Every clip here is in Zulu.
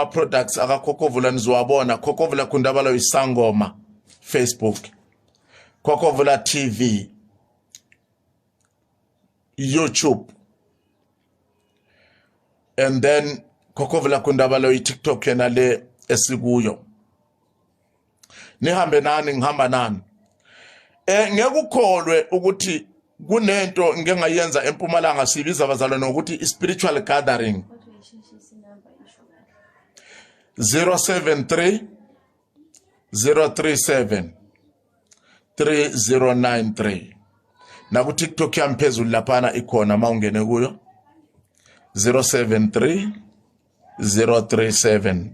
products akakhokovula nizowabona Kokhovula Kundabalo Isangoma Facebook, Kokhovula TV, YouTube, and then Kokhovula Kundabalo TikTok yena le esikuyo. Nihambe nani ngihamba nani. Ngekukholwe ukuthi kunento ngengayenza eMpumalanga sibiza abazalwane ukuthi spiritual gathering. 073 037 3093 na ku TikTok yami phezulu laphana ikhona mawungene kuyo 073 037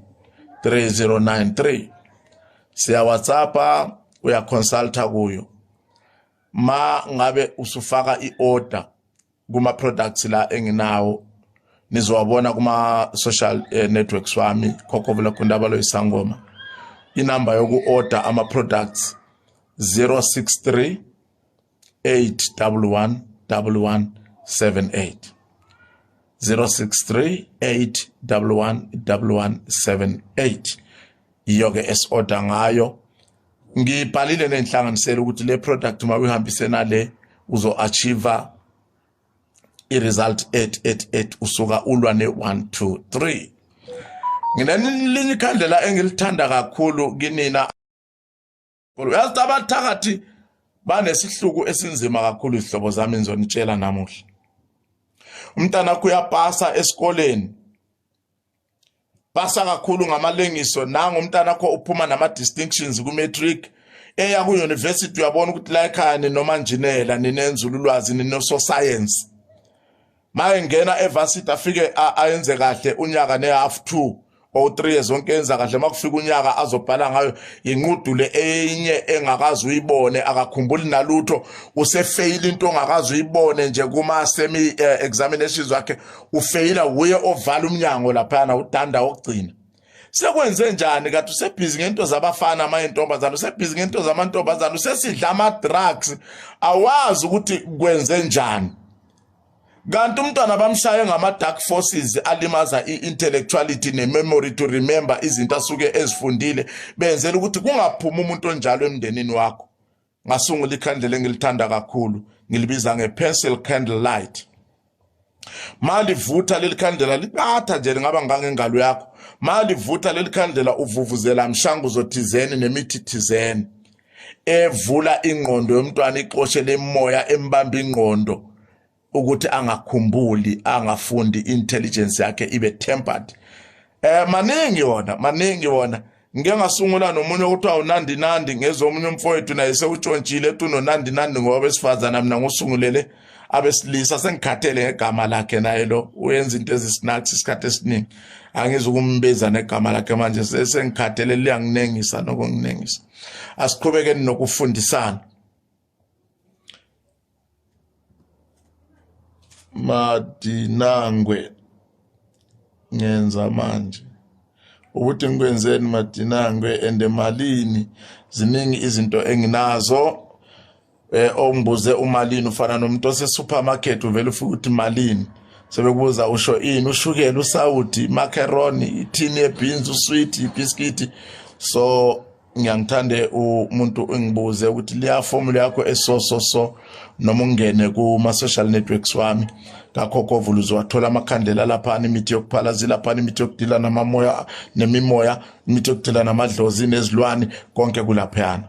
3093 siya WhatsApp uya consulta kuyo ma ngabe usufaka iorder kuma products la enginawo nizowabona kuma social networks wami Kokhovula Kundabalo Isangoma. Inamba yoku order ama products 063 811 1178 063 811 1178 iyoke esorder ngayo. Ngibhalile nenhlanganisela ukuthi le product uma uyihambise nale uzo achieve i-result 888 usuka ulwa ne 1 2 3. Nginelinye ikhandlela engilithanda kakhulu kinina. Uyazi abathakathi banesihluku esinzima kakhulu izihlobo zami ngizonitshela namuhla. Umntana kuyapasa esikoleni. Pasa kakhulu ngamalengiso nangu umntana akho uphuma nama distinctions ku matric eya ku university uyabona ukuthi la ekhaya noma engineer ninenzululwazi ninoso science. Maye ngena evarsity afike ayenze kahle unyaka ne half 2 or 3 years zonke enza kahle makufika unyaka azobhala ngayo inqudule enye engakazi uyibone akakhumbuli nalutho usefail into ongakazi uyibone nje kuma semi examinations wakhe ufaila uye ovala umnyango lapha udanda okugcina. Sekwenze njani kathi usebhizi ngento zabafana amayintombazana usebhizi ngento zamantombazana usesidla ama drugs awazi ukuthi kwenze njani. Kanti umntwana bamshaye ngama dark forces alimaza intellectuality ne memory to remember izinto asuke ezifundile benzela ukuthi kungaphuma umuntu onjalo emndenini wakho. Ngasungula ikhandlela engilithanda kakhulu ngilibiza ngepencil candlelight. Mali vutha leli khandlela liqatha nje ngaba ngangengalo yakho. Mali vutha leli khandlela uvuvuzela mshanguzo thizeni nemithi thizeni evula ingqondo yomntwana ixoshe lemoya embamba ingqondo ukuthi angakhumbuli angafundi intelligence yakhe ibe tempered. Maningi wona ngeke ngasungula nomunye ukuthi awunandi ngezomunye umfowethu naye sewutshontshile ethi unonandi ngoba besifazana mina ngosungulele abesilisa sengikhathele ngegama lakhe naye lo uyenza into ezisnacks isikhathi esiningi angizukumbeza negama lakhe manje sengikhathele liyanginengisa nokunginengisa. Asiqhubekeni nokufundisana. Madinangwe ngenza manje ukuthi ngikwenzeni Madinangwe endemalini ziningi izinto enginazo ongibuze umalini ufana nomuntu osesupermarket uvela ufika ukuthi malini sebekubuza usho ini ushukela usawuthi macaroni ithini yebeans usweet ibiscuit. So ngiyangithande umuntu engibuze ukuthi liya formula yakho so noma ungene kuma social networks wami kaKokhovula uzowathola amakhandlela lapha imithi yokuphala lapha imithi yokudila namamoya nemimoya imithi yokudila namadlozi nezilwane konke kulaphana.